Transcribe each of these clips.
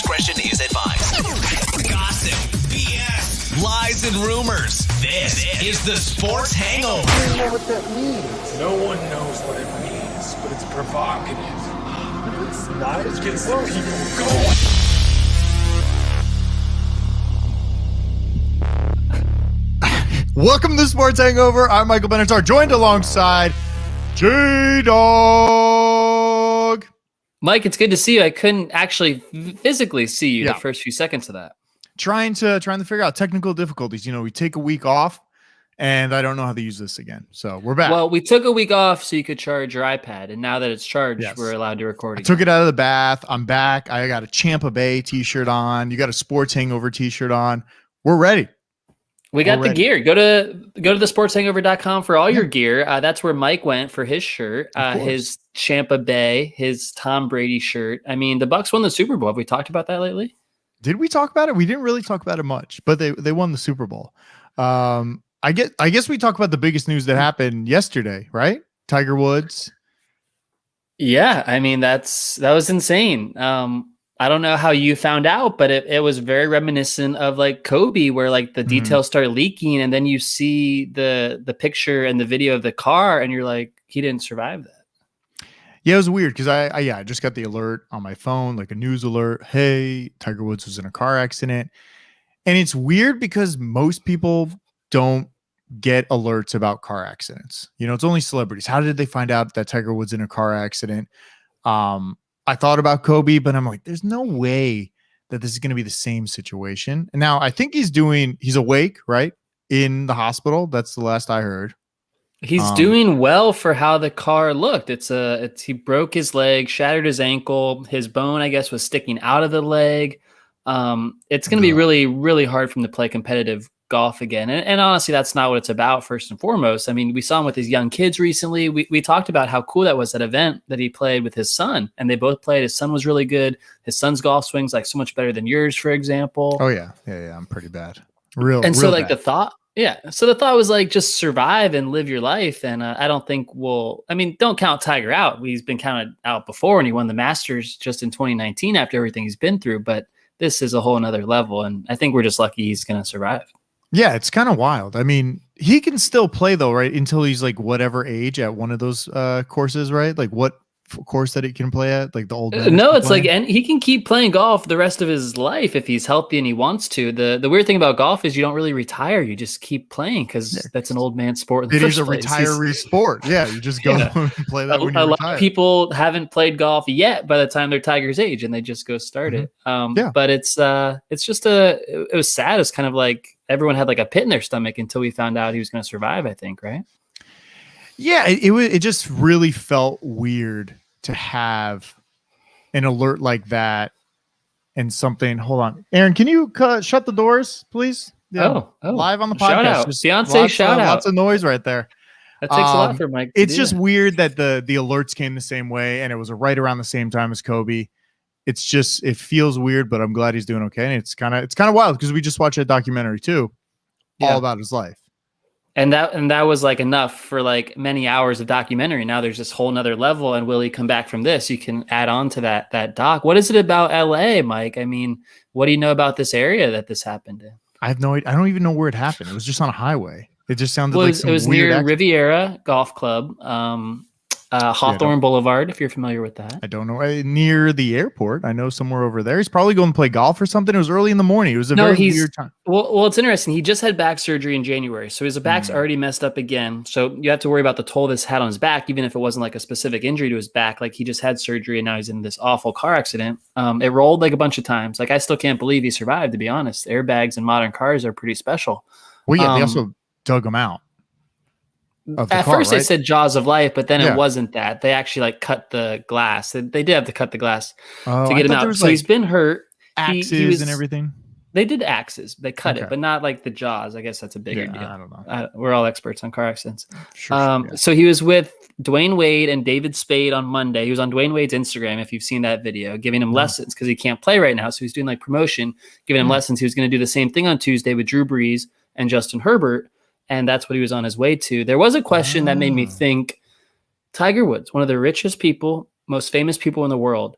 discretion is advised. Gossip, BS, lies, and rumors. This is the Sports Hangover. I don't know what that means. No one knows what it means, but it's provocative. It's not. It gets the people going. Welcome to the Sports Hangover. I'm Michael Benatar, joined alongside J Dawg. Mike, it's good to see you. I couldn't actually physically see you the first few seconds of that. Trying to figure out technical difficulties. You know, we take a week off, and I don't know how to use this again. So we're back. Well, we took a week off so you could charge your iPad, and now that it's charged, we're allowed to record again. Took it out of the bath. I'm back. I got a Champa Bay t-shirt on. You got a Sports Hangover t-shirt on. We're ready. We got the gear. Go to thesportshangover.com for all your gear. That's where Mike went for his shirt, his Champa Bay, his Tom Brady shirt. I mean, the Bucs won the Super Bowl. Have we talked about that lately? Did we talk about it? We didn't really talk about it much, but they won the Super Bowl. I guess we talk about the biggest news that happened yesterday, right? Tiger Woods. Yeah, I mean that was insane. I don't know how you found out, but it was very reminiscent of like Kobe, where like the details start leaking, and then you see the picture and the video of the car, and you're like, he didn't survive that. Yeah, it was weird because I just got the alert on my phone, like a news alert. Hey, Tiger Woods was in a car accident. And it's weird because most people don't get alerts about car accidents. You know, it's only celebrities. How did they find out that Tiger Woods in a car accident? I thought about Kobe, but I'm like, there's no way that this is going to be the same situation. And now I think he's awake, right? In the hospital. That's the last I heard. He's doing well for how the car looked. He broke his leg, shattered his ankle. His bone, I guess, was sticking out of the leg. It's going to be really, really hard for him to play competitive golf again. And honestly, that's not what it's about first and foremost. I mean, we saw him with his young kids recently. We talked about how cool that was, that event that he played with his son, and they both played. His son was really good. His son's golf swing's like so much better than yours, for example. Oh yeah. I'm pretty bad. So like the thought was like, just survive and live your life. And I don't think don't count Tiger out. He's been counted out before, and he won the Masters just in 2019 after everything he's been through. But this is a whole nother level, and I think we're just lucky he's going to survive. Yeah, it's kind of wild. I mean, he can still play though, right? Until he's like whatever age at one of those courses, right? Like what course that he can play at, like the old. No, it's like, and he can keep playing golf the rest of his life if he's healthy and he wants to. The weird thing about golf is you don't really retire; you just keep playing because that's an old man sport. It is a retiree sport. Yeah, you just go and play that when you retire. A lot of people haven't played golf yet by the time they're Tiger's age, and they just go start it. But it was sad. It's kind of like everyone had like a pit in their stomach until we found out he was going to survive, I think, right? Yeah, it just really felt weird to have an alert like that and something. Hold on, Aaron, can you shut the doors, please? Yeah, live on the podcast. Shout out. Beyonce, shout out. Lots of noise right there. That takes a lot for Mike. It's just weird that the alerts came the same way, and it was right around the same time as Kobe. It feels weird, but I'm glad he's doing okay. And it's kind of wild because we just watched a documentary too, all about his life. And that was like enough for like many hours of documentary. Now there's this whole nother level. And will he come back from this? You can add on to that doc. What is it about LA, Mike? I mean, what do you know about this area that this happened in? I have no idea. I don't even know where it happened. It was just on a highway. It just sounded like some it was weird near Riviera Golf Club. Hawthorne Boulevard, if you're familiar with that. I don't know. Near the airport. I know somewhere over there. He's probably going to play golf or something. It was early in the morning. It was a very weird time. Well, it's interesting. He just had back surgery in January. So his back's already messed up again. So you have to worry about the toll this had on his back, even if it wasn't like a specific injury to his back. Like he just had surgery and now he's in this awful car accident. It rolled like a bunch of times. Like I still can't believe he survived, to be honest. Airbags in modern cars are pretty special. Well, yeah, they also dug him out. At first they said jaws of life, but then it wasn't that. They actually like cut the glass. They did have to cut the glass to get him out. So he's been hurt. Axes and everything. They did axes. They cut it, but not like the jaws. I guess that's a bigger deal. I don't know. We're all experts on car accidents. Sure, So he was with Dwayne Wade and David Spade on Monday. He was on Dwayne Wade's Instagram, if you've seen that video, giving him lessons because he can't play right now. So he's doing like promotion, giving him lessons. He was going to do the same thing on Tuesday with Drew Brees and Justin Herbert. And that's what he was on his way to. There was a question that made me think, Tiger Woods, one of the richest people, most famous people in the world,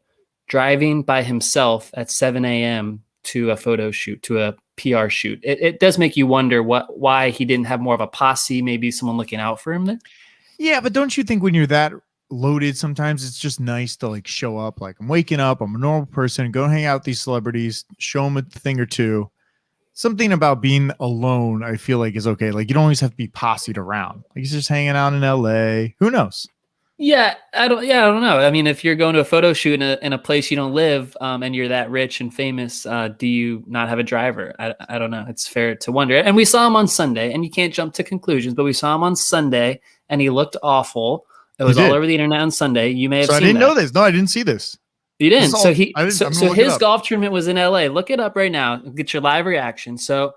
driving by himself at 7 a.m. to a photo shoot, to a PR shoot. It does make you wonder why he didn't have more of a posse, maybe someone looking out for him then. Yeah, but don't you think when you're that loaded, sometimes it's just nice to like show up, like I'm waking up, I'm a normal person, go hang out with these celebrities, show them a thing or two. Something about being alone, I feel like, is okay. Like you don't always have to be posseed around. Like he's just hanging out in LA. Who knows? Yeah, I don't know. I mean, if you're going to a photo shoot in a place you don't live, and you're that rich and famous, do you not have a driver? I don't know. It's fair to wonder. And we saw him on Sunday, and you can't jump to conclusions, but we saw him on Sunday, and he looked awful. It was all over the internet on Sunday. You may have seen I didn't that. know this. No, I didn't see this. You didn't. All, So his golf tournament was in LA. Look it up right now. Get your live reaction. So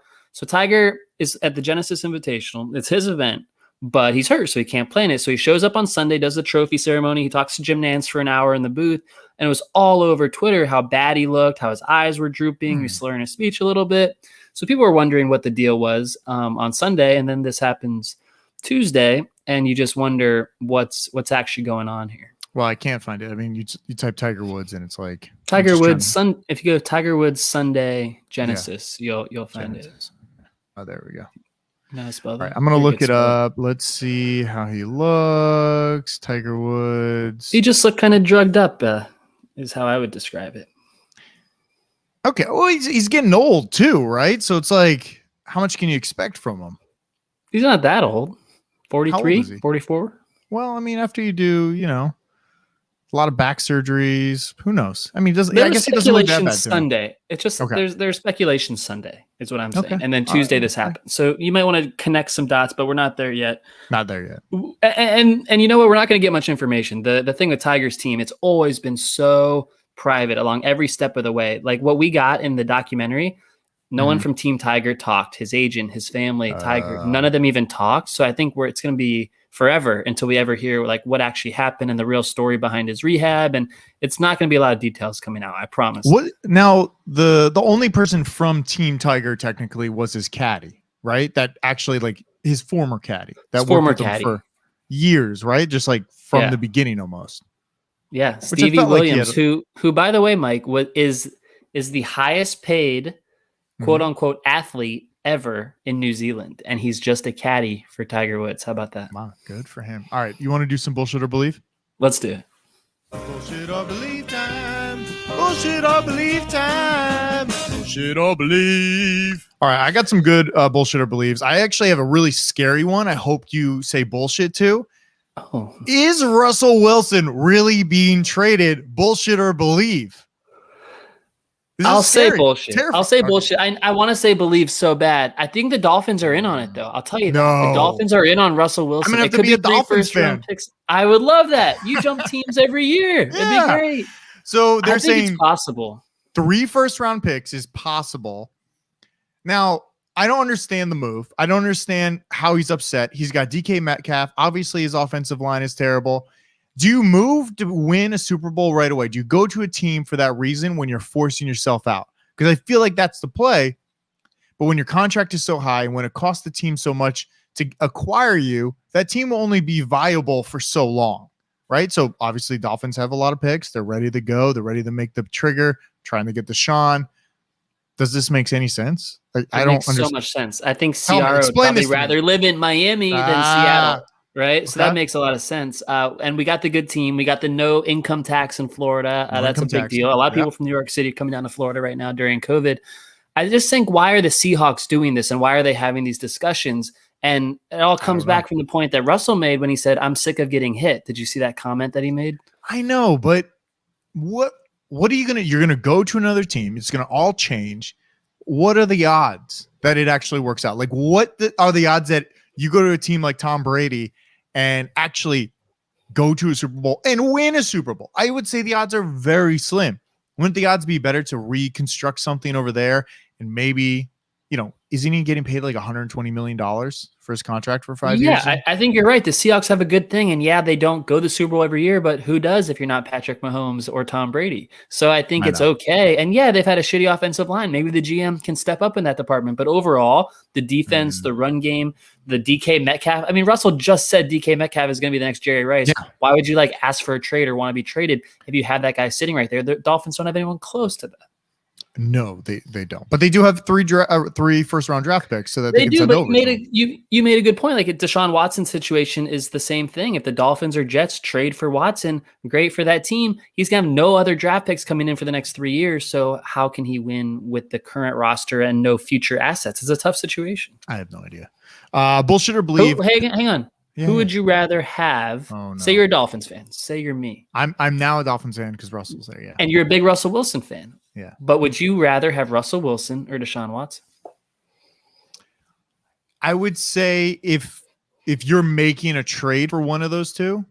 Tiger is at the Genesis Invitational. It's his event. But he's hurt, so he can't play in it. So he shows up on Sunday, does the trophy ceremony. He talks to Jim Nantz for an hour in the booth. And it was all over Twitter how bad he looked, how his eyes were drooping. He was slurring his speech a little bit. So people were wondering what the deal was on Sunday. And then this happens Tuesday. And you just wonder what's actually going on here. Well, I can't find it. I mean, you type Tiger Woods and it's like Tiger Woods if you go to Tiger Woods Sunday Genesis, you'll find Genesis. Oh, there we go. No, spell that. All right, I'm gonna look it up. Let's see how he looks. Tiger Woods. He just looked kind of drugged up, is how I would describe it. Okay, well, he's getting old too, right? So it's like, how much can you expect from him? He's not that old. 43, old is he? 44. Well, I mean, after you do, a lot of back surgeries. Who knows? I mean, I guess he doesn't look that bad Sunday. It's just okay. There's speculation Sunday is what I'm saying, okay. and then Tuesday this happens. So you might want to connect some dots, but we're not there yet. Not there yet. And you know what? We're not going to get much information. The thing with Tiger's team, it's always been so private along every step of the way. Like what we got in the documentary, no one from Team Tiger talked. His agent, his family, Tiger, none of them even talked. So I think it's going to be forever until we ever hear like what actually happened and the real story behind his rehab. And it's not going to be a lot of details coming out. I promise. What now? The only person from Team Tiger technically was his caddy, right? That actually like his former caddy that worked with him for years, right? Just like from the beginning almost. Yeah, Stevie Williams, who by the way, Mike, is the highest paid quote unquote athlete ever in New Zealand, and he's just a caddy for Tiger Woods. How about that? Wow, good for him. All right, you want to do some bullshit or believe? Let's do it. Bullshit or believe time. Bullshit or believe time. Bullshit or believe. All right, I got some good bullshit or believes. I actually have a really scary one. I hope you say bullshit too. Oh. Is Russell Wilson really being traded? Bullshit or believe? I'll say bullshit. I'll say bullshit. I want to say believe so bad. I think the Dolphins are in on it, though. I'll tell you. No. The Dolphins are in on Russell Wilson. I'm going to have to be a Dolphins fan. Picks. I would love that. You jump teams every year. It'd be great. So they're saying it's possible. 3 first-round picks is possible. Now, I don't understand the move. I don't understand how he's upset. He's got DK Metcalf. Obviously, his offensive line is terrible. Do you move to win a Super Bowl right away? Do you go to a team for that reason when you're forcing yourself out? Because I feel like that's the play. But when your contract is so high and when it costs the team so much to acquire you, that team will only be viable for so long, right? So obviously Dolphins have a lot of picks. They're ready to go. They're ready to make the trigger, trying to get Deshaun. Does this make any sense? I don't understand. So much sense. I think Ciara would probably rather live in Miami than Seattle. Right. Okay. So that makes a lot of sense. And we got the good team. We got the no income tax in Florida. That's a big deal. A lot of people from New York City coming down to Florida right now during COVID. I just think, why are the Seahawks doing this? And why are they having these discussions? And it all comes back from the point that Russell made when he said, I'm sick of getting hit. Did you see that comment that he made? I know, but what are you going to, you're going to go to another team. It's going to all change. What are the odds that it actually works out? Like are the odds that you go to a team like Tom Brady and actually go to a Super Bowl and win a Super Bowl? I would say the odds are very slim. Wouldn't the odds be better to reconstruct something over there and maybe, isn't he getting paid like $120 million for his contract for 5 years? Yeah, I think you're right. The Seahawks have a good thing, and yeah, they don't go to the Super Bowl every year, but who does if you're not Patrick Mahomes or Tom Brady? So I think it's okay. And yeah, they've had a shitty offensive line. Maybe the GM can step up in that department, but overall, the defense, the run game, the DK Metcalf. I mean, Russell just said DK Metcalf is going to be the next Jerry Rice. Yeah. Why would you like ask for a trade or want to be traded if you have that guy sitting right there? The Dolphins don't have anyone close to that. No, they don't. But they do have three first-round draft picks, so that they can do. send But over. You made a good point. Like a Deshaun Watson situation is the same thing. If the Dolphins or Jets trade for Watson, great for that team. He's gonna have no other draft picks coming in for the next 3 years. So how can he win with the current roster and no future assets? It's a tough situation. I have no idea. Bullshit or believe? Hang on. Yeah. Who would you rather have? Oh, no. Say you're a Dolphins fan. Say you're me. I'm now a Dolphins fan because Russell's there. Yeah, and you're a big Russell Wilson fan. Yeah. But would you rather have Russell Wilson or Deshaun Watson? I would say if you're making a trade for one of those two,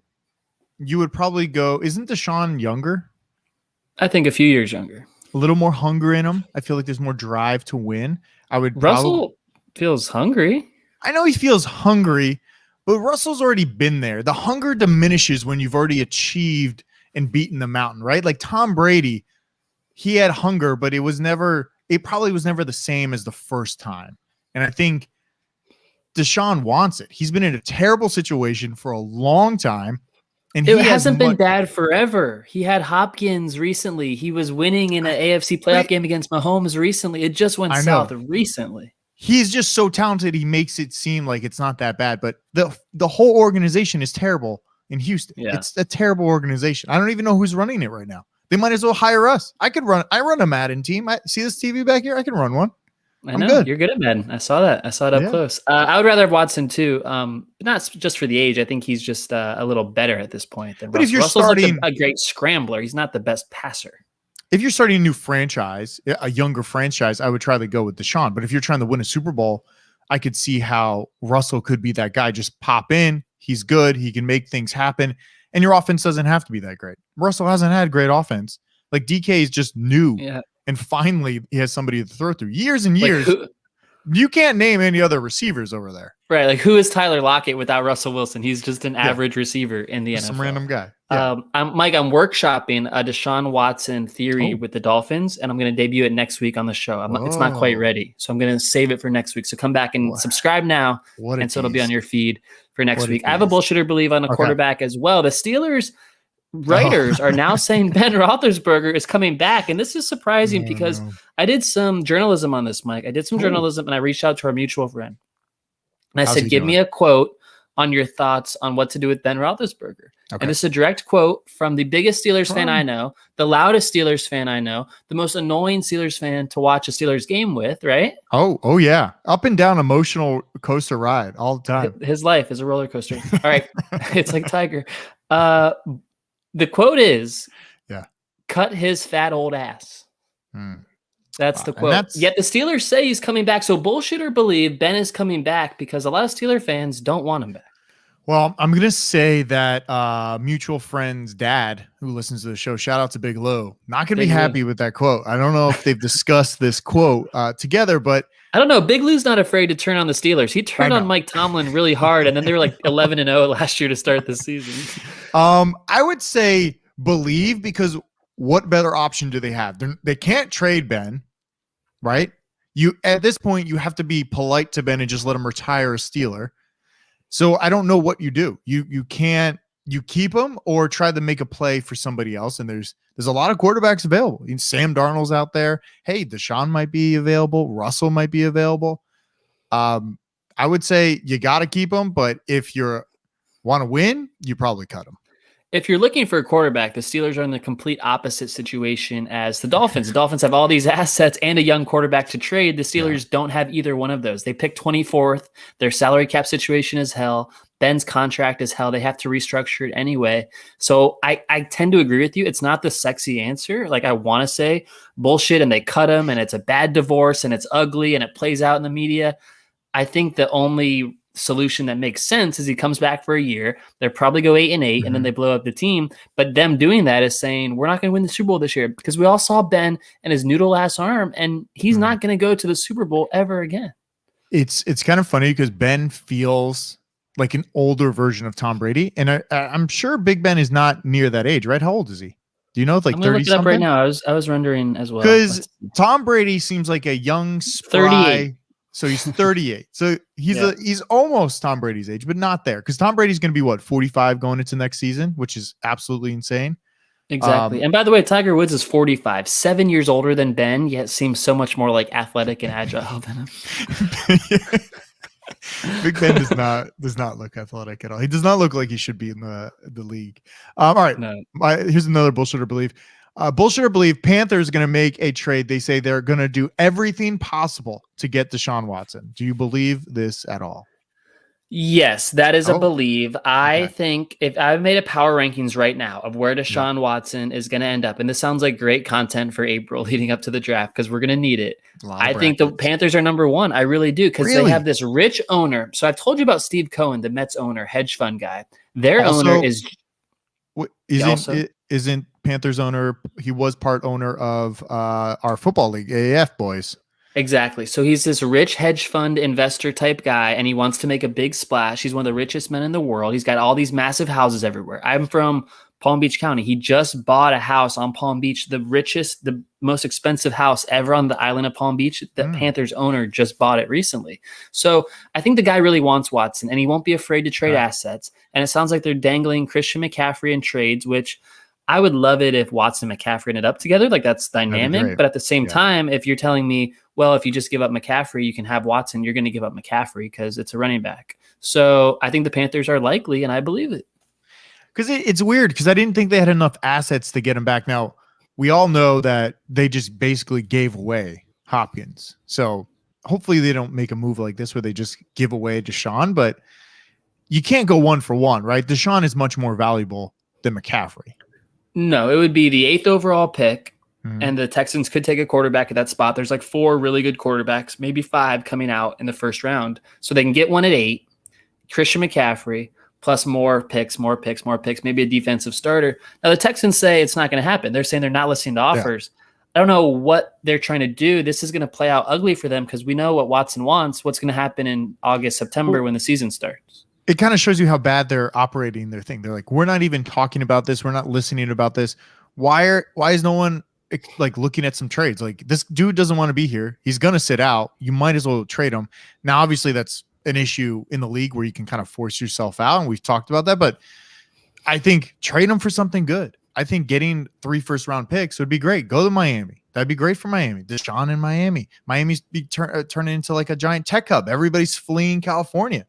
you would probably go. Isn't Deshaun younger? I think a few years younger. A little more hunger in him. I feel like there's more drive to win. Russell feels hungry. I know he feels hungry, but Russell's already been there. The hunger diminishes when you've already achieved and beaten the mountain, right? Like Tom Brady, he had hunger, but it probably was never the same as the first time. And I think Deshaun wants it. He's been in a terrible situation for a long time. And it hasn't been bad forever. He had Hopkins recently. He was winning in an AFC playoff game against Mahomes recently. It just went south recently. He's just so talented. He makes it seem like it's not that bad, but the whole organization is terrible in Houston. Yeah. It's a terrible organization. I don't even know who's running it right now. They might as well hire us. I run a Madden team. I see this TV back here. I can run one. I'm good. You're good at Madden. I saw that. I saw it up close. I would rather have Watson too. Not just for the age. I think he's just a little better at this point than Russell. If you're Russell's starting like a great scrambler, he's not the best passer. If you're starting a new franchise, a younger franchise, I would try to go with Deshaun. But if you're trying to win a Super Bowl, I could see how Russell could be that guy. Just pop in. He's good. He can make things happen. And your offense doesn't have to be that great. Russell hasn't had great offense. Like DK is just new. Yeah. And finally he has somebody to throw through. Years and years. You can't name any other receivers over there. Right. Like who is Tyler Lockett without Russell Wilson? He's just an average receiver in the NFL. Some random guy. Yeah. I'm workshopping a Deshaun Watson theory with the Dolphins, and I'm going to debut it next week on the show. It's not quite ready, so I'm going to save it for next week. So come back and subscribe now, and so it'll be on your feed for next week. I have a bullshit or believe on a quarterback as well. The Steelers writers are now saying Ben Roethlisberger is coming back, and this is surprising because I did some journalism on this, Mike. I did some journalism, and I reached out to our mutual friend, and I said, "Give me a quote on your thoughts on what to do with Ben Roethlisberger." Okay. And this is a direct quote from the biggest Steelers fan I know, the loudest Steelers fan I know, the most annoying Steelers fan to watch a Steelers game with, right? Oh yeah. Up and down emotional coaster ride all the time. His life is a roller coaster. All right. It's like Tiger. The quote is, cut his fat old ass. That's the quote. Yet the Steelers say he's coming back. So bullshit or believe, Ben is coming back because a lot of Steeler fans don't want him back. Well, I'm going to say that mutual friend's dad who listens to the show, shout out to Big Lou, not going to be happy with that quote. I don't know if they've discussed this quote together, but I don't know. Big Lou's not afraid to turn on the Steelers. He turned on Mike Tomlin really hard, and then they were like 11-0 last year to start the season. I would say believe, because what better option do they have? They can't trade Ben, right? At this point, you have to be polite to Ben and just let him retire a Steeler. So I don't know what you do. You keep him or try to make a play for somebody else. And there's a lot of quarterbacks available. Sam Darnold's out there. Hey, Deshaun might be available. Russell might be available. I would say you got to keep him, but if you want to win, you probably cut him. If you're looking for a quarterback, the Steelers are in the complete opposite situation as the Dolphins. The Dolphins have all these assets and a young quarterback to trade. The Steelers don't have either one of those. They picked 24th. Their salary cap situation is hell. Ben's contract is hell. They have to restructure it anyway. So I tend to agree with you. It's not the sexy answer. Like I want to say bullshit and they cut him and it's a bad divorce and it's ugly and it plays out in the media. I think the only solution that makes sense is he comes back for a year. They'll probably go 8-8 and then they blow up the team. But them doing that is saying we're not going to win the Super Bowl this year because we all saw Ben and his noodle ass arm, and he's not going to go to the Super Bowl ever again. It's kind of funny because Ben feels like an older version of Tom Brady, and I'm sure Big Ben is not near that age, right? How old is he? Do you know? It's like I'm gonna 30 look it up right something. now. I was wondering as well. Because Tom Brady seems like a young, 38. spry. So he's 38. So Yeah. he's almost Tom Brady's age, but not there. Because Tom Brady's going to be what, 45 going into next season, which is absolutely insane. Exactly. And by the way, Tiger Woods is 45, 7 years older than Ben, yet seems so much more like athletic and agile than him. Big Ben does not look athletic at all. He does not look like he should be in the league. All right. No. Here's another bullshit or believe. Bullshit or believe, Panthers are going to make a trade. They say they're going to do everything possible to get Deshaun Watson. Do you believe this at all? Yes, that is a Oh, believe. I okay. think if I've made a power rankings right now of where Deshaun Watson is going to end up, and this sounds like great content for April leading up to the draft because we're going to need it. I think the Panthers are number one. I really do because they have this rich owner. So I've told you about Steve Cohen, the Mets owner, hedge fund guy. Their owner is isn't Panthers owner? He was part owner of our football league, AAF boys. Exactly. So he's this rich hedge fund investor type guy, and he wants to make a big splash. He's one of the richest men in the world. He's got all these massive houses everywhere. I'm from Palm Beach County. He just bought a house on Palm Beach, the most expensive house ever on the island of Palm Beach. The Panthers owner just bought it recently. So I think the guy really wants Watson, and he won't be afraid to trade assets. And it sounds like they're dangling Christian McCaffrey in trades, which I would love it if Watson and McCaffrey ended up together. Like that's dynamic. But at the same time, if you're telling me, well, if you just give up McCaffrey, you can have Watson, you're going to give up McCaffrey because it's a running back. So I think the Panthers are likely, and I believe it. Because it's weird because I didn't think they had enough assets to get him back. Now, we all know that they just basically gave away Hopkins. So hopefully they don't make a move like this where they just give away Deshaun, but you can't go 1 for 1, right? Deshaun is much more valuable than McCaffrey. No, it would be the 8th overall pick, and the Texans could take a quarterback at that spot. There's like 4 really good quarterbacks, maybe 5 coming out in the first round. So they can get one at 8, Christian McCaffrey, plus more picks, maybe a defensive starter. Now, the Texans say it's not going to happen. They're saying they're not listening to offers. I don't know what they're trying to do. This is going to play out ugly for them because we know what Watson wants, what's going to happen in August, September when the season starts. It kind of shows you how bad they're operating their thing. They're like, we're not even talking about this. We're not listening about this. Why is no one like looking at some trades? Like this dude doesn't want to be here. He's going to sit out. You might as well trade him. Now, obviously that's an issue in the league where you can kind of force yourself out. And we've talked about that, but I think trade him for something good. I think getting 3 first-round picks would be great. Go to Miami. That'd be great for Miami. Deshaun in Miami. Miami's turning into like a giant tech hub. Everybody's fleeing California.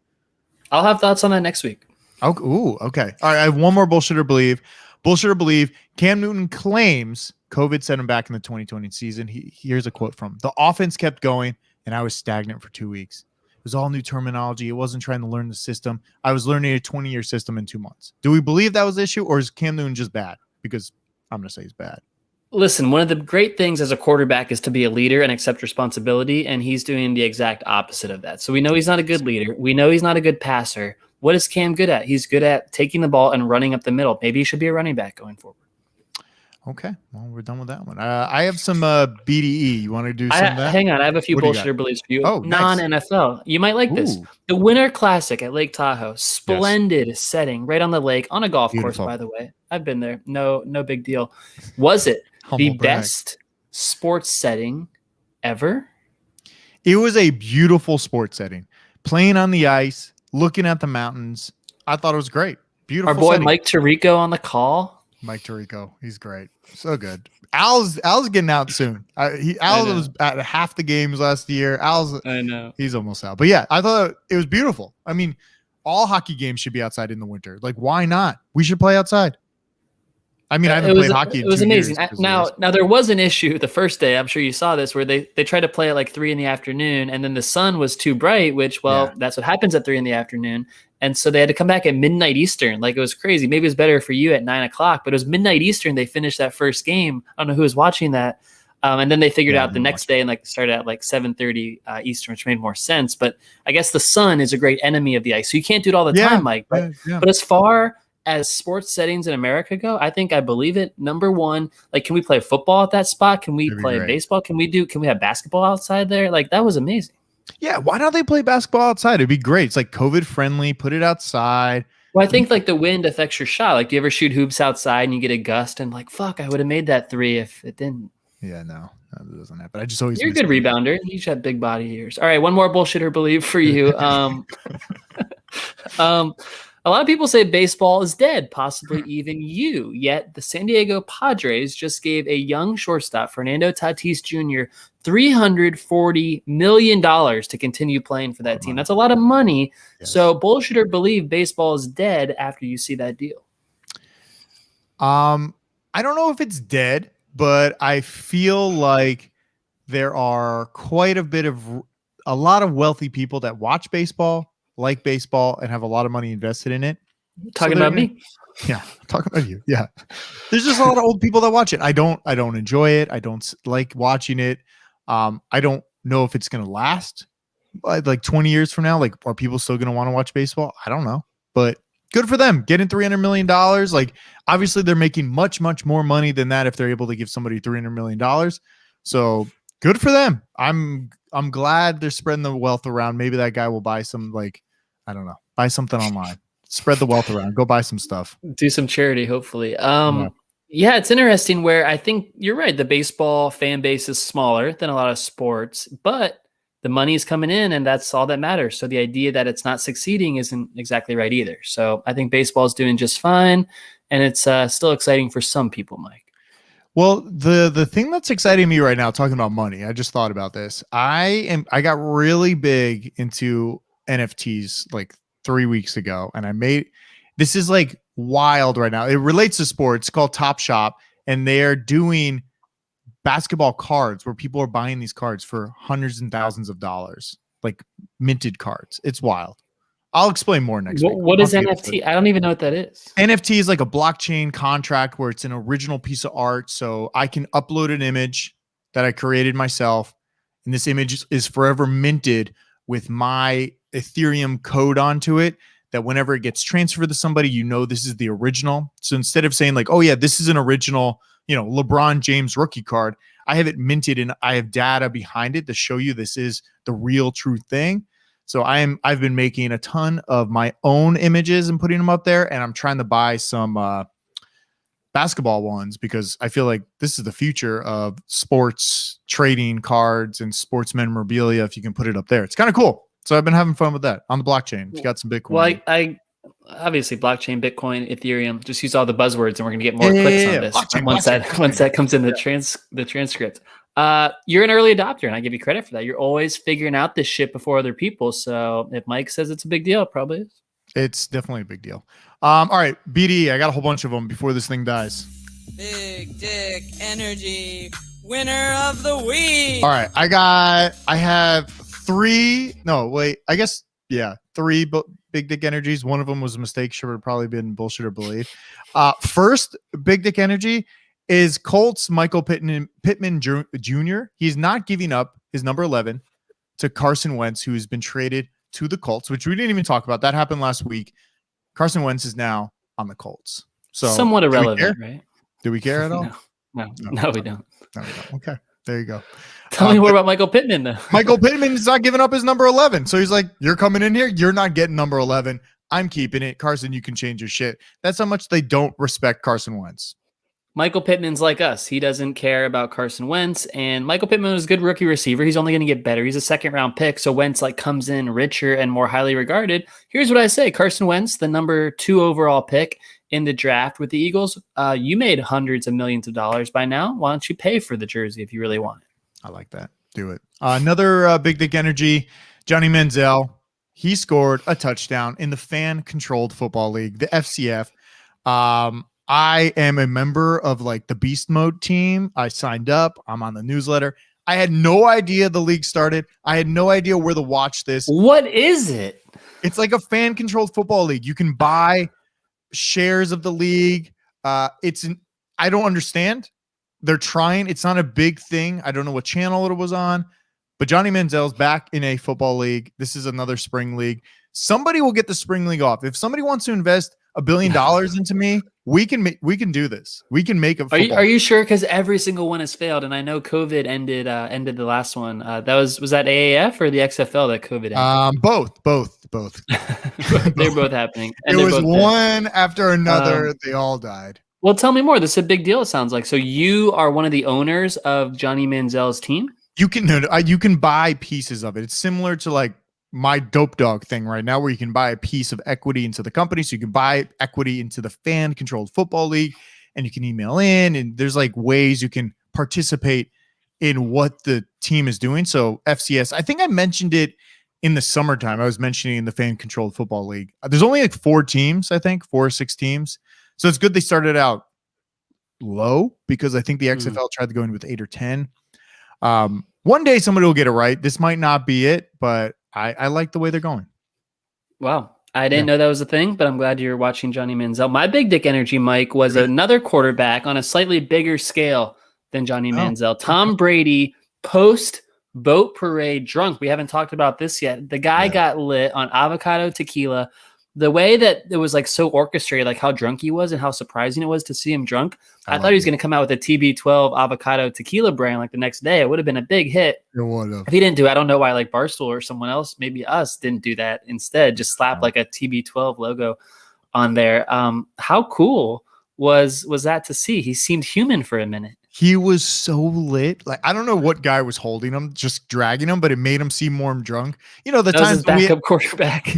I'll have thoughts on that next week. Okay. Ooh, okay. All right. I have one more bullshit or believe. Bullshit or believe. Cam Newton claims COVID set him back in the 2020 season. Here's a quote from him. The offense kept going, and I was stagnant for 2 weeks. It was all new terminology. It wasn't trying to learn the system. I was learning a 20-year system in 2 months. Do we believe that was the issue, or is Cam Newton just bad? Because I'm going to say he's bad. Listen, one of the great things as a quarterback is to be a leader and accept responsibility, and he's doing the exact opposite of that. So we know he's not a good leader. We know he's not a good passer. What is Cam good at? He's good at taking the ball and running up the middle. Maybe he should be a running back going forward. Okay, well, we're done with that one. I have some BDE. You want to do some of that? Hang on, I have a few What do you bullshit beliefs for you. Oh, nice. Non-NFL. You might like this. Ooh. The Winter Classic at Lake Tahoe. Splendid setting right on the lake, on a golf Beautiful. course, by the way. I've been there. No big deal. Was it the best sports setting ever? It was a beautiful sports setting. Playing on the ice, looking at the mountains. I thought it was great. Beautiful. Our boy setting. Mike Tirico on the call. Mike Tirico, he's great, so good. Al's getting out soon. Al was at half the games last year. I know he's almost out, but yeah, I thought it was beautiful. I mean, all hockey games should be outside in the winter. Like, why not? We should play outside. I mean, I haven't played hockey. It was amazing. Now there was an issue the first day. I'm sure you saw this, where they tried to play at like 3 p.m, and then the sun was too bright. Which, that's what happens at 3 p.m. And so they had to come back at midnight Eastern. Like, it was crazy. Maybe it was better for you at 9 o'clock, but it was midnight Eastern. They finished that first game. I don't know who was watching that. And then they figured out the next day and like started at like 7:30 Eastern, which made more sense. But I guess the sun is a great enemy of the ice. So you can't do it all the time, Mike. But as far as sports settings in America go, I think I believe it. Number one, like, can we play football at that spot? Can we play baseball? Can we have basketball outside there? Like, that was amazing. Yeah, why don't they play basketball outside? It'd be great. It's like COVID friendly. Put it outside. Well, I think like the wind affects your shot. Like, do you ever shoot hoops outside and you get a gust and like, fuck, I would have made that three if it didn't. Yeah, no, that doesn't happen. I just always You're a good rebounder. You should have big body ears. All right, one more bullshitter believe for you. A lot of people say baseball is dead, possibly even you. Yet the San Diego Padres just gave a young shortstop, Fernando Tatis Jr., $340 million to continue playing for that team. That's a lot of money. Yes. So bullshitter believe baseball is dead after you see that deal. I don't know if it's dead, but I feel like there are quite a lot of wealthy people that watch baseball, like baseball, and have a lot of money invested in it. Talking about me. Yeah, talking about you. Yeah. There's just a lot of old people that watch it. I don't enjoy it. I don't like watching it. I don't know if it's going to last like 20 years from now. Like, are people still going to want to watch baseball? I don't know, but good for them getting $300 million. Like, obviously they're making much, much more money than that if they're able to give somebody $300 million. So good for them. I'm glad they're spreading the wealth around. Maybe that guy will buy some, like, I don't know, buy something online, spread the wealth around, go buy some stuff, do some charity, hopefully. Yeah, it's interesting where I think you're right. The baseball fan base is smaller than a lot of sports, but the money is coming in and that's all that matters. So the idea that it's not succeeding isn't exactly right either. So I think baseball is doing just fine. And it's still exciting for some people, Mike. Well, the thing that's exciting me right now, talking about money, I just thought about this. I got really big into NFTs like 3 weeks ago, and this is like wild right now. It relates to sports. It's called Top Shop, and they're doing basketball cards where people are buying these cards for hundreds and thousands of dollars, like minted cards. It's wild. I'll explain more next week. What is NFT? I don't even know what that is. NFT is like a blockchain contract where it's an original piece of art. So I can upload an image that I created myself, and this image is forever minted with my Ethereum code onto it, that whenever it gets transferred to somebody, you know this is the original. So instead of saying like, oh yeah, this is an original, LeBron James rookie card, I have it minted and I have data behind it to show you this is the real true thing. So I've been making a ton of my own images and putting them up there, and I'm trying to buy some basketball ones because I feel like this is the future of sports trading cards and sports memorabilia. If you can put it up there, it's kind of cool. So I've been having fun with that on the blockchain. It's got some Bitcoin. Well, I obviously blockchain, Bitcoin, Ethereum. Just use all the buzzwords, and we're gonna get more clicks on this once that comes in the transcript. You're an early adopter, and I give you credit for that. You're always figuring out this shit before other people. So if Mike says it's a big deal, it probably is. It's definitely a big deal. All right, BD, I got a whole bunch of them before this thing dies. Big Dick Energy winner of the week. All right, I have three big dick energies. One of them was a mistake. Should have probably been bullshit or believe. First big dick energy is Colts Michael Pittman Jr. He's not giving up his number 11 to Carson Wentz, who has been traded to the Colts, which we didn't even talk about. That happened last week. Carson Wentz is now on the Colts. So somewhat irrelevant, right? Do we care at all? No, we don't. No, we don't. Okay, there you go. Tell me more about Michael Pittman, though. Michael Pittman is not giving up his number 11. So he's like, you're coming in here. You're not getting number 11. I'm keeping it. Carson, you can change your shit. That's how much they don't respect Carson Wentz. Michael Pittman's like us. He doesn't care about Carson Wentz, and Michael Pittman was a good rookie receiver. He's only going to get better. He's a second-round pick, so Wentz comes in richer and more highly regarded. Here's what I say. Carson Wentz, the number 2 overall pick in the draft with the Eagles, you made hundreds of millions of dollars by now. Why don't you pay for the jersey if you really want it? I like that. Do it. Another big dick energy, Johnny Manziel. He scored a touchdown in the fan-controlled football league, the FCF. I am a member of the beast mode team. I signed up. I'm on the newsletter. I had no idea the league started. I had no idea where to watch this. What is it? It's like a fan controlled football league. You can buy shares of the league. I don't understand. They're trying. It's not a big thing. I don't know what channel it was on, but Johnny Manziel's back in a football league. This is another spring league. Somebody will get the spring league off. If somebody wants to invest $1 billion into me, we can do this. We can make a football. Are you sure? Because every single one has failed, and I know COVID ended the last one. That was that AAF or the XFL that COVID ended? Both. They're both happening. It was one after another. They all died. Well, tell me more. This is a big deal. It sounds like. So you are one of the owners of Johnny Manziel's team. You can buy pieces of it. It's similar to like my Dope Dog thing right now, where you can buy a piece of equity into the company. So you can buy equity into the fan controlled football league, and you can email in, and there's like ways you can participate in what the team is doing. So FCS, I think I mentioned it in the summertime. I was mentioning the fan controlled football league. There's only like 4 teams, I think 4 or 6 teams. So it's good they started out low, because I think the XFL tried to go in with 8 or 10. One day somebody will get it right. This might not be it, but I like the way they're going. Wow. I didn't know that was a thing, but I'm glad you're watching Johnny Manziel. My big dick energy, Mike, was another quarterback on a slightly bigger scale than Johnny Manziel. Tom Brady post boat parade drunk. We haven't talked about this yet. The guy got lit on avocado tequila. The way that it was like so orchestrated, like how drunk he was and how surprising it was to see him drunk. I thought he was going to come out with a TB12 avocado tequila brand like the next day. It would have been a big hit. If he didn't do it, I don't know why like Barstool or someone else, maybe us, didn't do that instead. Just slap like a TB12 logo on there. How cool was that to see? He seemed human for a minute. He was so lit. Like, I don't know what guy was holding him, just dragging him, but it made him seem more drunk. You know, the that times was his backup quarterback.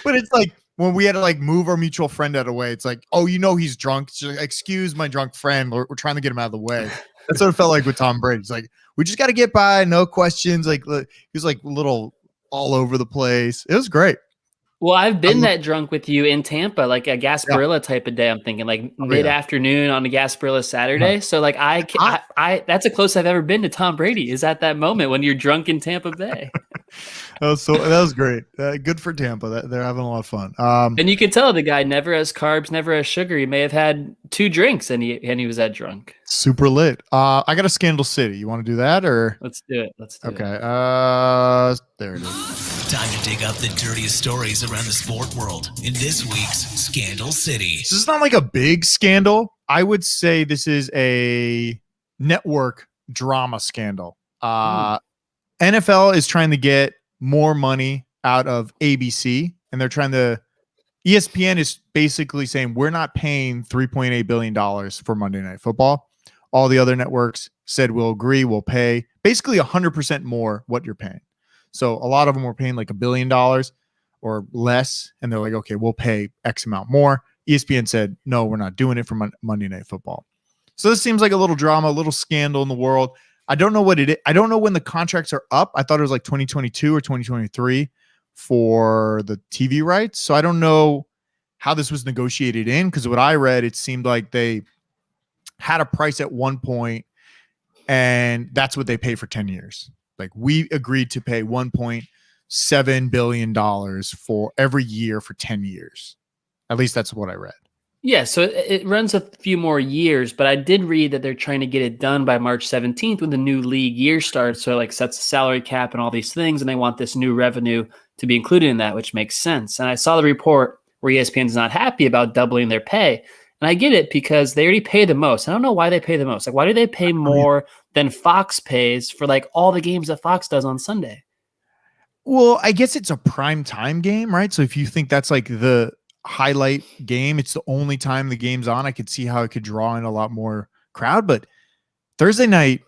But it's like when we had to like move our mutual friend out of the way, it's like, oh, you know, he's drunk. It's just like, excuse my drunk friend. We're trying to get him out of the way. That's what it felt like with Tom Brady. It's like, we just got to get by. No questions. Like, he was like a little all over the place. It was great. Well, I've been that drunk with you in Tampa, like a Gasparilla type of day. I'm thinking like mid-afternoon on a Gasparilla Saturday. So like I that's the closest I've ever been to Tom Brady, is at that moment when you're drunk in Tampa Bay. that was great. Good for Tampa. They're having a lot of fun. And you could tell the guy never has carbs, never has sugar. He may have had 2 drinks and he was that drunk. Super lit. I got a Scandal City. You want to do that or? Let's do it. Okay. There it is. Time to dig up the dirtiest stories around the sport world in this week's Scandal City. This is not like a big scandal. I would say this is a network drama scandal. NFL is trying to get more money out of ABC, and they're trying to. ESPN is basically saying we're not paying $3.8 billion for Monday Night Football. All the other networks said we'll agree, we'll pay basically 100% more what you're paying. So a lot of them were paying like $1 billion or less, and they're like, okay, we'll pay X amount more. ESPN said, no, we're not doing it for Monday Night Football. So this seems like a little drama, a little scandal in the world. I don't know what it is. I don't know when the contracts are up. I thought it was like 2022 or 2023 for the TV rights. So I don't know how this was negotiated in, because what I read, it seemed like they had a price at one point, and that's what they pay for 10 years. Like, we agreed to pay $1.7 billion for every year for 10 years. At least that's what I read. Yeah, so it runs a few more years, but I did read that they're trying to get it done by March 17th when the new league year starts. So it like sets the salary cap and all these things, and they want this new revenue to be included in that, which makes sense. And I saw the report where ESPN is not happy about doubling their pay. And I get it, because they already pay the most. I don't know why they pay the most. Like, why do they pay more than Fox pays for like all the games that Fox does on Sunday? Well, I guess it's a prime time game, right? So if you think that's like the highlight game, it's the only time the game's on, I could see how it could draw in a lot more crowd. But Thursday night,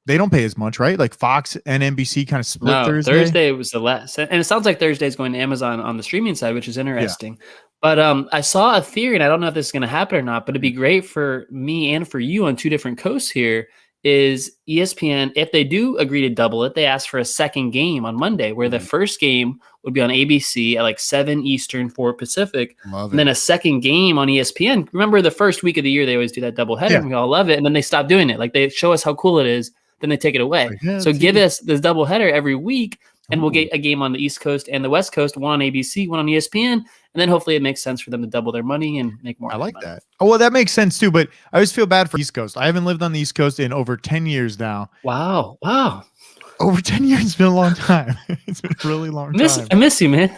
they don't pay as much, right? Like Fox and NBC kind of split Thursday. Thursday was the less. And it sounds like Thursday is going to Amazon on the streaming side, which is interesting. Yeah. But I saw a theory, and I don't know if this is going to happen or not, but it'd be great for me and for you on 2 different coasts here, is ESPN, if they do agree to double it, they ask for a second game on Monday, where the first game would be on ABC at like 7 Eastern, 4 Pacific. And then a second game on ESPN. Remember the first week of the year, they always do that double header, and we all love it. And then they stop doing it. Like, they show us how cool it is, then they take it away. So give us this double header every week, and we'll get a game on the East Coast and the West Coast, one on ABC, one on ESPN, and then hopefully it makes sense for them to double their money and make more. I like that. Oh, well, that makes sense too, but I always feel bad for East Coast. I haven't lived on the East Coast in over 10 years now. Wow. Over 10 years has been a long time. It's been a really long time. I miss you, man.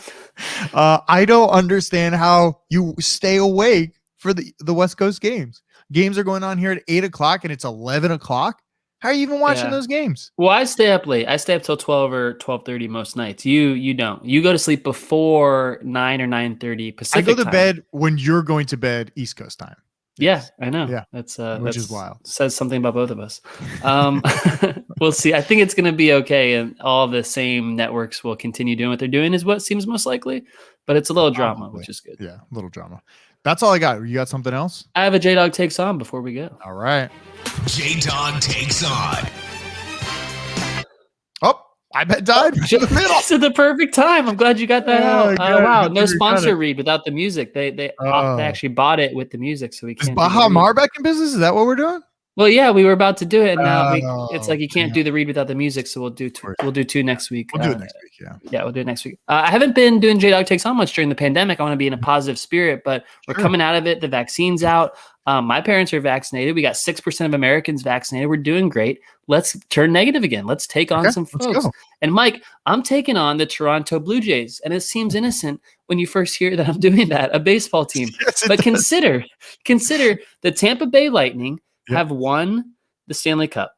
I don't understand how you stay awake for the West Coast games. Games are going on here at 8 o'clock and it's 11 o'clock. How are you even watching those games? Well, I stay up late. I stay up till 12 or 12:30 most nights. You don't. You go to sleep before 9 or 9:30 Pacific I go to time. bed when you're going to bed East Coast time. Yeah, I know. Yeah. Which is wild. Says something about both of us. We'll see. I think it's going to be okay, and all the same networks will continue doing what they're doing, is what seems most likely. But it's a little drama, which is good. Yeah, a little drama. That's all I got. You got something else? I have a J Dawg takes on before we go. All right. J Dawg takes on. Oh, I bet died in the middle. Just at the perfect time. I'm glad you got that out. good. Wow, Good no for your sponsor credit. read without the music. They actually bought it with the music, so we Is can't. Baha Mar back in business? Is that what we're doing? Well, yeah, we were about to do it, and now it's like you can't yeah. do the read without the music. So we'll do two next week. We'll do it next week. Yeah. Yeah, we'll do it next week. I haven't been doing J Dawg takes on much during the pandemic. I want to be in a positive spirit, but we're coming out of it. The vaccine's out. My parents are vaccinated. We got 6% of Americans vaccinated. We're doing great. Let's turn negative again. Let's take on some folks. Go. And Mike, I'm taking on the Toronto Blue Jays, and it seems innocent when you first hear that I'm doing that, a baseball team. Yes, it But does. consider the Tampa Bay Lightning have won the Stanley Cup,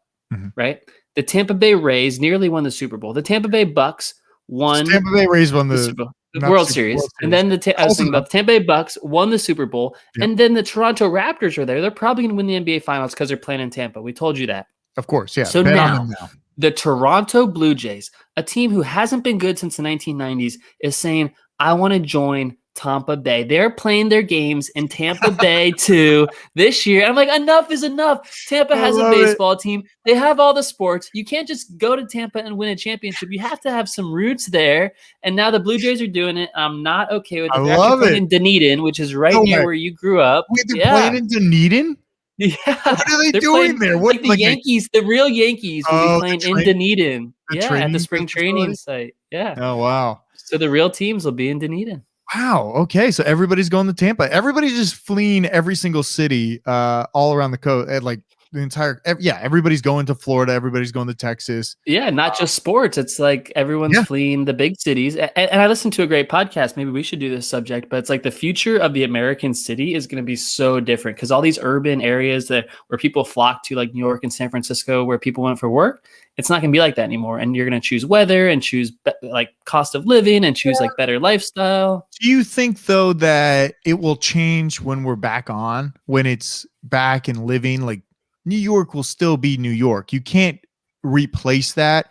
right? The Tampa Bay Rays nearly won the Super Bowl. The Tampa Bay Bucks won Tampa Bay Rays won the the Super Bowl. not World Super- Series. World And then I was thinking Also- about the Tampa Bay Bucks won the Super Bowl. Yep. And then the Toronto Raptors are there. They're probably going to win the NBA Finals because they're playing in Tampa. We told you that. Of course, yeah. So Bet on now, them now. the Toronto Blue Jays, a team who hasn't been good since the 1990s, is saying, I want to join Tampa Bay. They're playing their games in Tampa Bay too this year. I'm like, enough is enough. Tampa has a love it. baseball team. They have all the sports. You can't just go to Tampa and win a championship. You have to have some roots there. And now the Blue Jays are doing it. I'm not okay with it. I They're love actually playing it. in Dunedin, which is right No near way. where you grew up. Wait, they're playing in Dunedin? Yeah. What are they They're doing playing there? What, like the like a- Yankees, the real Yankees will Oh, be the playing in Dunedin. the Yeah, at training the spring training facility? site. Yeah. Oh, wow. So the real teams will be in Dunedin. Wow. Okay. So everybody's going to Tampa. Everybody's just fleeing every single city all around the coast. Like the entire, everybody's going to Florida. Everybody's going to Texas. Yeah, not just sports. It's like everyone's fleeing the big cities. And I listened to a great podcast. Maybe we should do this subject, but it's like the future of the American city is going to be so different because all these urban areas where people flock to, like New York and San Francisco, where people went for work, it's not going to be like that anymore. And you're going to choose weather and choose like cost of living and choose like better lifestyle. Do you think though that it will change when we're back on, when it's back and living? Like New York will still be New York. You can't replace that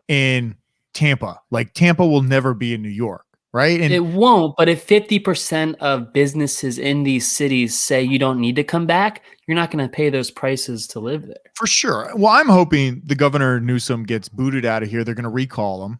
in Tampa. Like Tampa will never be in New York, right? And It won't, but if 50% of businesses in these cities say you don't need to come back, you're not going to pay those prices to live there. for sure. Well, I'm hoping the governor Newsom gets booted out of here. They're going to recall him.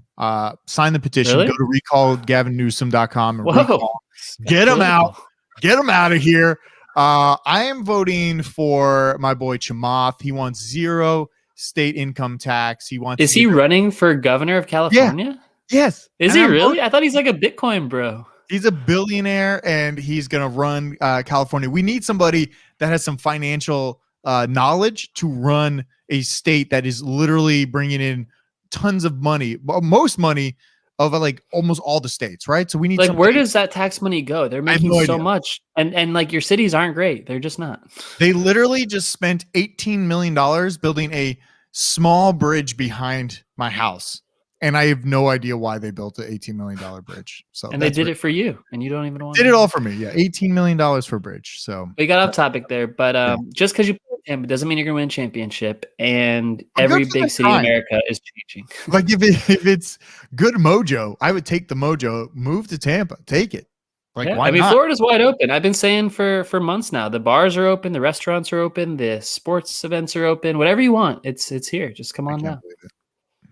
Sign the petition. Really? Go to recallgavinnewsom.com and Whoa. recall. Get him out. Get him out of here. I am voting for my boy Chamath. He wants zero state income tax. He wants. Is he running for governor of California? Yes. Is And he I'm really? voting- I thought he's like a Bitcoin bro. He's a billionaire and he's going to run California. We need somebody that has some financial knowledge to run a state that is literally bringing in tons of money, most money of like almost all the states, right? So we need Like, where somebody- does that tax money go? They're I have making no so idea. much, and like your cities aren't great. They're just not. They literally just spent $18 million building a small bridge behind my house. And I have no idea why they built an $18 million bridge. So And they did it for you, and you don't even want. Did it all for me. Yeah. $18 million for a bridge. So We got off topic there, but just because you play Tampa doesn't mean you're gonna win a championship. And every good for big the city in time. America is changing. like if it's good mojo, I would take the mojo, move to Tampa, take it. Like Yeah, why I mean, not? Florida's wide open. I've been saying for months now. The bars are open, the restaurants are open, the sports events are open. Whatever you want, it's here. Just come I on can't now. believe it.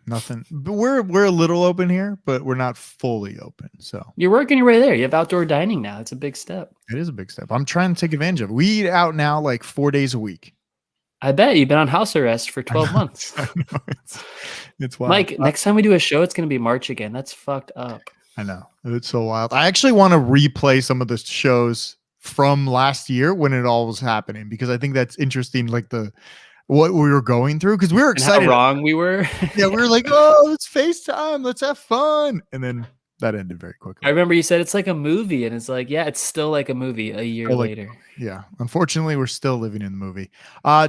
Nothing. But we're a little open here, but we're not fully open. So You're working your way there. You have outdoor dining now. It's a big step. it is a big step. I'm trying to take advantage of it. We eat out now like 4 days a week. I bet you've been on house arrest for 12 months. I know it's wild. Mike, next time we do a show, it's going to be March again. That's fucked up. I know it's so wild. I actually want to replay some of the shows from last year when it all was happening because I think that's interesting. Like what we were going through because we were And how excited. wrong we were. Yeah, we were like, oh, let's FaceTime, let's have fun, and then that ended very quickly. I remember you said it's like a movie, and it's like, yeah, it's still like a movie a year later. Yeah, unfortunately, we're still living in the movie.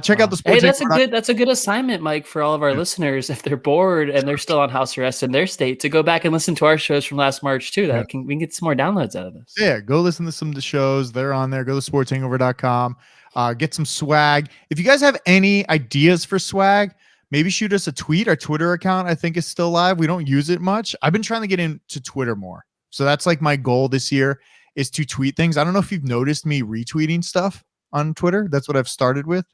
Check out the Hey, sports. that's a good assignment, Mike, for all of our listeners if they're bored and they're still on house arrest in their state to go back and listen to our shows from last March too. We can get some more downloads out of this. Yeah, go listen to some of the shows. They're on there. Go to sportshangover.com. Get some swag. If you guys have any ideas for swag, maybe shoot us a tweet. Our Twitter account, I think, is still live. We don't use it much. I've been trying to get into Twitter more. So that's like my goal this year is to tweet things. I don't know if you've noticed me retweeting stuff on Twitter. That's what I've started with.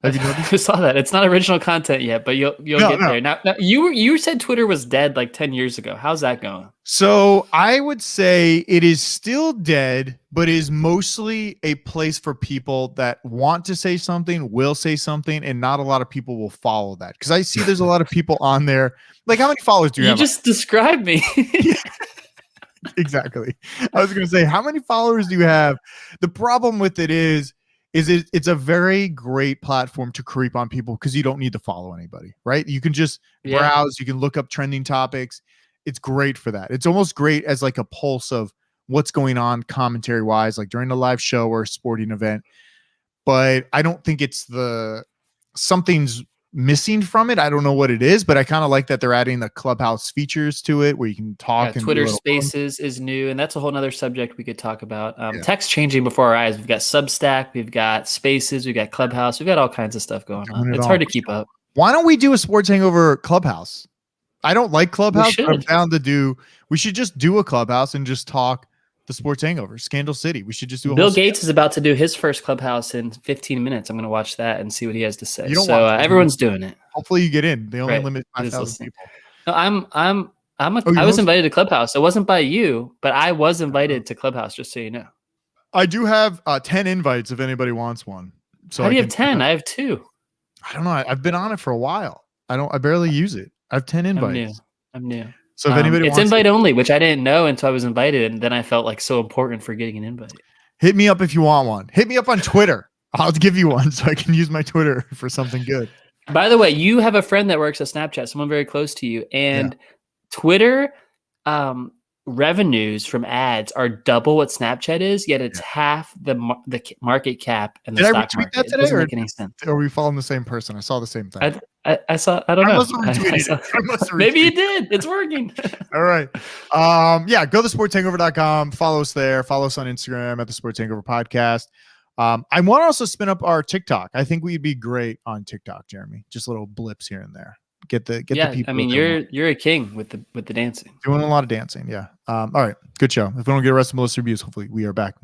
Have you noticed? I saw that. It's not original content yet, but you'll get there. Now you said Twitter was dead like 10 years ago. How's that going? So I would say it is still dead, but is mostly a place for people that want to say something, will say something, and not a lot of people will follow that. Because I see there's a lot of people on there. Like, how many followers do you have? You just described me. Exactly. I was going to say, how many followers do you have? The problem with it is it's a very great platform to creep on people because you don't need to follow anybody, right? You can just browse, you can look up trending topics. It's great for that. It's almost great as like a pulse of what's going on commentary wise, like during a live show or a sporting event. But I don't think it's something's missing from it. I don't know what it is, but I kind of like that they're adding the Clubhouse features to it where you can talk. And Twitter Spaces is new, and that's a whole nother subject we could talk about. Tech's changing before our eyes. We've got Substack, we've got Spaces, we've got Clubhouse, we've got all kinds of stuff going on. It's hard to keep up. Why don't we do a Sports Hangover Clubhouse? I don't like Clubhouse, but I'm down to do. We should just do a Clubhouse and just talk the Sports Hangover, Scandal City. We should just do. Bill Gates is about to do his first Clubhouse in 15 minutes. I'm going to watch that and see what he has to say. So everyone's doing it. Hopefully you get in. They only limit 5,000 people. No, I was invited to Clubhouse. It wasn't by you, but I was invited to Clubhouse. Just so you know, I do have 10 invites if anybody wants one. So how do you have 10? I have 2. I don't know. I've been on it for a while. I barely use it. I have 10 invites. I'm new. So if anybody it's invite only, which I didn't know until I was invited, and then I felt like so important for getting an invite. Hit me up if you want one. Hit me up on Twitter. I'll give you one so I can use my Twitter for something good. By the way, you have a friend that works at Snapchat, someone very close to you, and Twitter revenues from ads are double what Snapchat is, yet it's half the market cap and the stock market. That today, it doesn't make any sense. Are we following the same person? I saw the same thing. I saw. I don't know. Maybe you did. It's working. All right. Go to sportshangover.com. Follow us there. Follow us on Instagram at the Sports Hangover Podcast. I want to also spin up our TikTok. I think we'd be great on TikTok, Jeremy. Just little blips here and there. Get the people. I mean, you're a king with the dancing. Doing a lot of dancing. Yeah. All right. Good show. If we don't get arrested, Melissa reviews, hopefully we are back.